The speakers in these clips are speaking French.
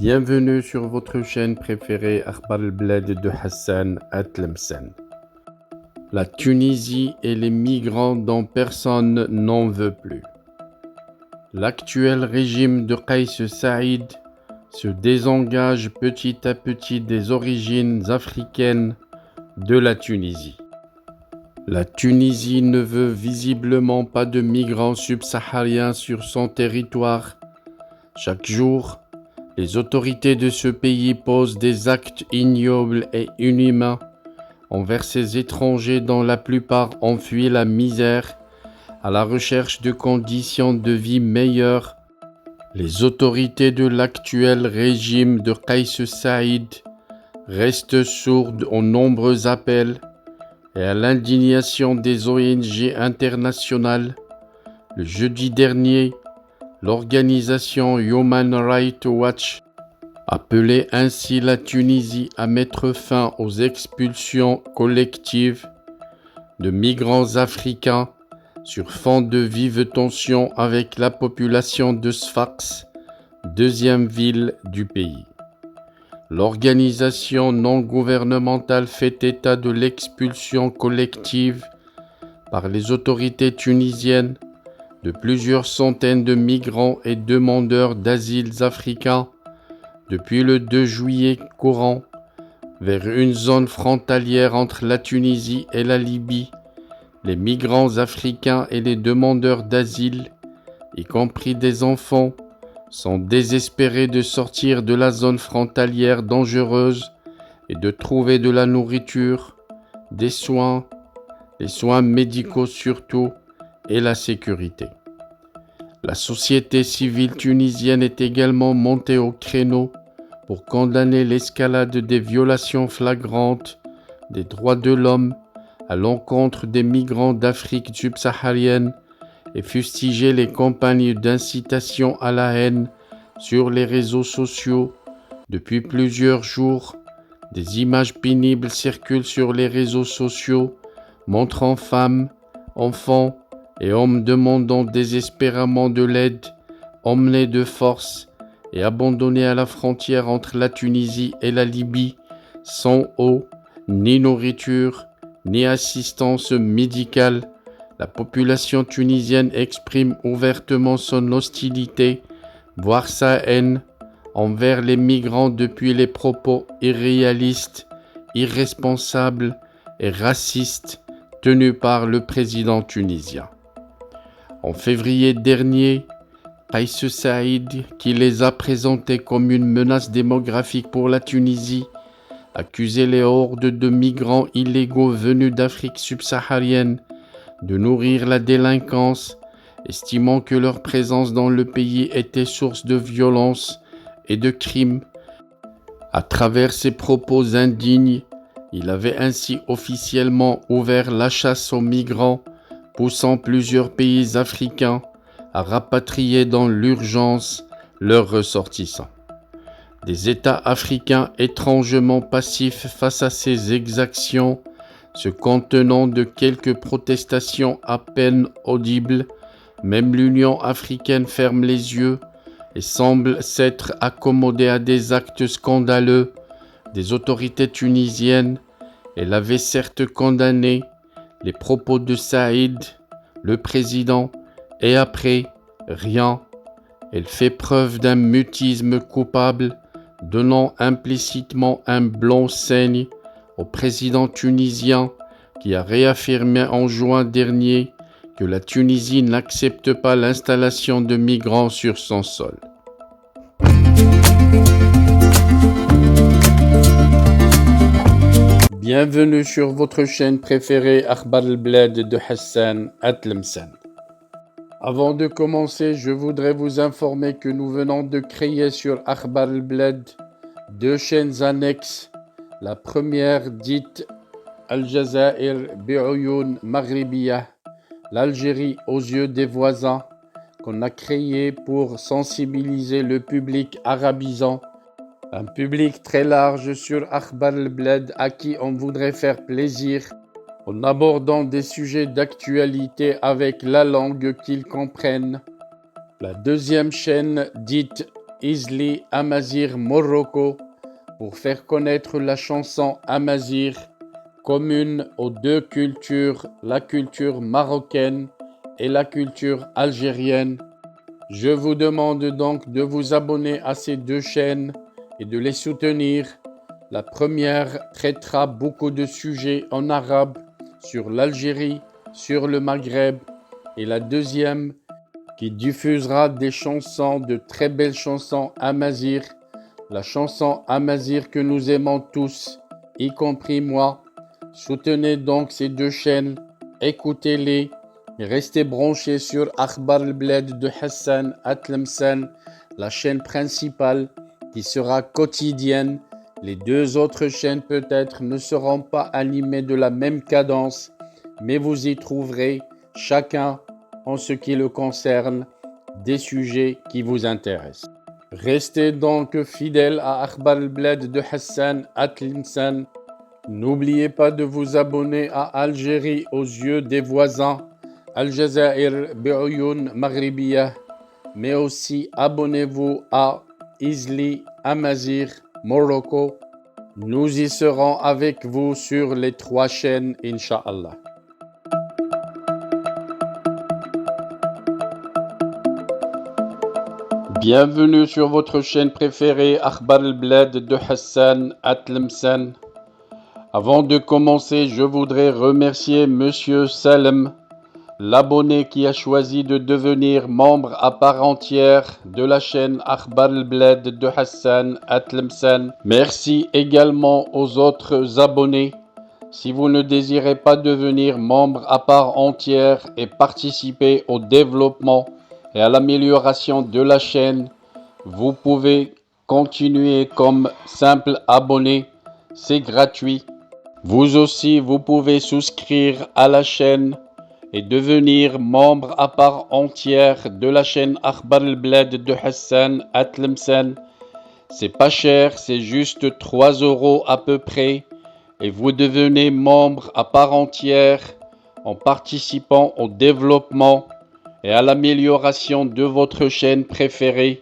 Bienvenue sur votre chaîne préférée Akhbar al-Bled de Hassan Atlemsen. La Tunisie et les migrants dont personne n'en veut plus. L'actuel régime de Kais Saïed se désengage petit à petit des origines africaines de la Tunisie. La Tunisie ne veut visiblement pas de migrants subsahariens sur son territoire. Chaque jour, les autorités de ce pays posent des actes ignobles et inhumains envers ces étrangers dont la plupart ont fui la misère à la recherche de conditions de vie meilleures. Les autorités de l'actuel régime de Kais Saïed restent sourdes aux nombreux appels et à l'indignation des ONG internationales. Le jeudi dernier, l'organisation Human Rights Watch appelait ainsi la Tunisie à mettre fin aux expulsions collectives de migrants africains sur fond de vives tensions avec la population de Sfax, deuxième ville du pays. L'organisation non gouvernementale fait état de l'expulsion collective par les autorités tunisiennes de plusieurs centaines de migrants et demandeurs d'asile africains depuis le 2 juillet courant vers une zone frontalière entre la Tunisie et la Libye. Les migrants africains et les demandeurs d'asile, y compris des enfants, sont désespérés de sortir de la zone frontalière dangereuse et de trouver de la nourriture, des soins médicaux surtout, et la sécurité. La société civile tunisienne est également montée au créneau pour condamner l'escalade des violations flagrantes des droits de l'homme à l'encontre des migrants d'Afrique subsaharienne et fustiger les campagnes d'incitation à la haine sur les réseaux sociaux. Depuis plusieurs jours, des images pénibles circulent sur les réseaux sociaux montrant femmes, enfants et hommes demandant désespérément de l'aide, emmenés de force et abandonnés à la frontière entre la Tunisie et la Libye, sans eau, ni nourriture, ni assistance médicale. La population tunisienne exprime ouvertement son hostilité, voire sa haine, envers les migrants depuis les propos irréalistes, irresponsables et racistes tenus par le président tunisien. En février dernier, Kais Saïed, qui les a présentés comme une menace démographique pour la Tunisie, accusait les hordes de migrants illégaux venus d'Afrique subsaharienne de nourrir la délinquance, estimant que leur présence dans le pays était source de violence et de crimes. À travers ses propos indignes, il avait ainsi officiellement ouvert la chasse aux migrants, poussant plusieurs pays africains à rapatrier dans l'urgence leurs ressortissants. Des États africains étrangement passifs face à ces exactions, se contenant de quelques protestations à peine audibles, même l'Union africaine ferme les yeux et semble s'être accommodée à des actes scandaleux des autorités tunisiennes. Elle avait certes condamné les propos de Saïd, le président, et après, rien. Elle fait preuve d'un mutisme coupable, donnant implicitement un blanc-seing au président tunisien qui a réaffirmé en juin dernier que la Tunisie n'accepte pas l'installation de migrants sur son sol. Bienvenue sur votre chaîne préférée Akhbar al-Bled de Hassan Atlemsen. Avant de commencer, je voudrais vous informer que nous venons de créer sur Akhbar al-Bled deux chaînes annexes. La première dite Al-Jazair bi'Oyoun Maghribiyah, l'Algérie aux yeux des voisins, qu'on a créée pour sensibiliser le public arabisant, un public très large sur Akhbar al-Bled à qui on voudrait faire plaisir en abordant des sujets d'actualité avec la langue qu'ils comprennent. La deuxième chaîne, dite Izli Amazigh Morocco pour faire connaître la chanson amazigh commune aux deux cultures, la culture marocaine et la culture algérienne. Je vous demande donc de vous abonner à ces deux chaînes et de les soutenir. La première traitera beaucoup de sujets en arabe sur l'Algérie, sur le Maghreb, et la deuxième qui diffusera des chansons, de très belles chansons amazigh, la chanson amazigh que nous aimons tous, y compris moi. Soutenez donc ces deux chaînes, écoutez-les, et restez branchés sur Akhbar al-Bled de Hassan Atlemsan, la chaîne principale qui sera quotidienne. Les deux autres chaînes peut-être ne seront pas animées de la même cadence, mais vous y trouverez chacun, en ce qui le concerne, des sujets qui vous intéressent. Restez donc fidèles à Akhbar al-Bled de Hassan Atlemsan. N'oubliez pas de vous abonner à Algérie aux yeux des voisins, Al-Jazair bi'oyoun Maghribiyah, mais aussi abonnez-vous à Izli Amazigh Morocco. Nous y serons avec vous sur les trois chaînes, Inch'Allah. Bienvenue sur votre chaîne préférée, Akhbar al-Bled de Hassan Atlemsan. Avant de commencer, je voudrais remercier Monsieur Salem, l'abonné qui a choisi de devenir membre à part entière de la chaîne Akhbar al-Bled de Hassan Atlemsan. Merci également aux autres abonnés. Si vous ne désirez pas devenir membre à part entière et participer au développement et à l'amélioration de la chaîne, vous pouvez continuer comme simple abonné. C'est gratuit. Vous aussi, vous pouvez souscrire à la chaîne et devenir membre à part entière de la chaîne Akhbar al-Bled de Hassan Atlemsan. C'est pas cher, c'est juste 3 € à peu près. Et vous devenez membre à part entière en participant au développement et à l'amélioration de votre chaîne préférée.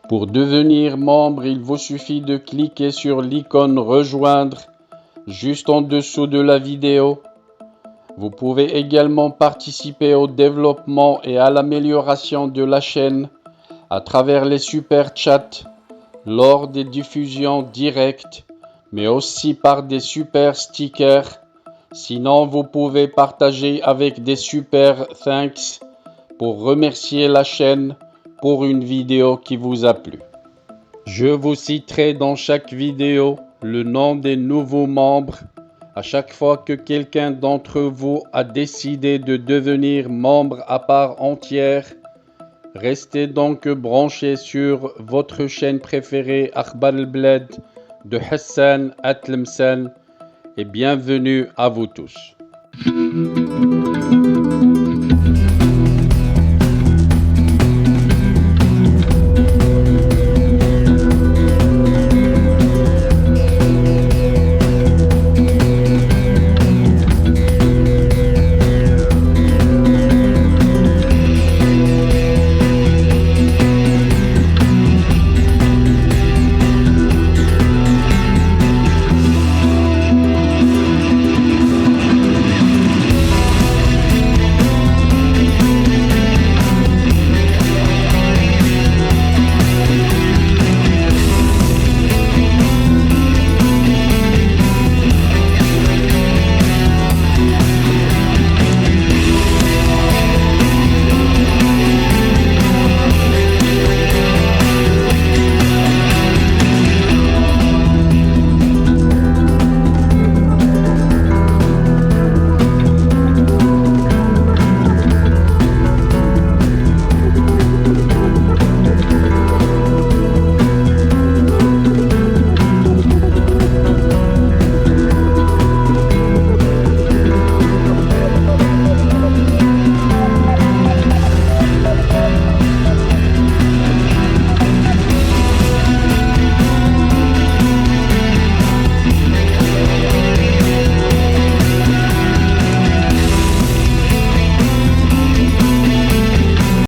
Pour devenir membre, il vous suffit de cliquer sur l'icône rejoindre juste en dessous de la vidéo. Vous pouvez également participer au développement et à l'amélioration de la chaîne à travers les super chats lors des diffusions directes, mais aussi par des super stickers. Sinon, vous pouvez partager avec des super thanks pour remercier la chaîne pour une vidéo qui vous a plu. Je vous citerai dans chaque vidéo le nom des nouveaux membres à chaque fois que quelqu'un d'entre vous a décidé de devenir membre à part entière. Restez donc branchés sur votre chaîne préférée Akhbar al-Bled de Hassan Atlemsan et bienvenue à vous tous.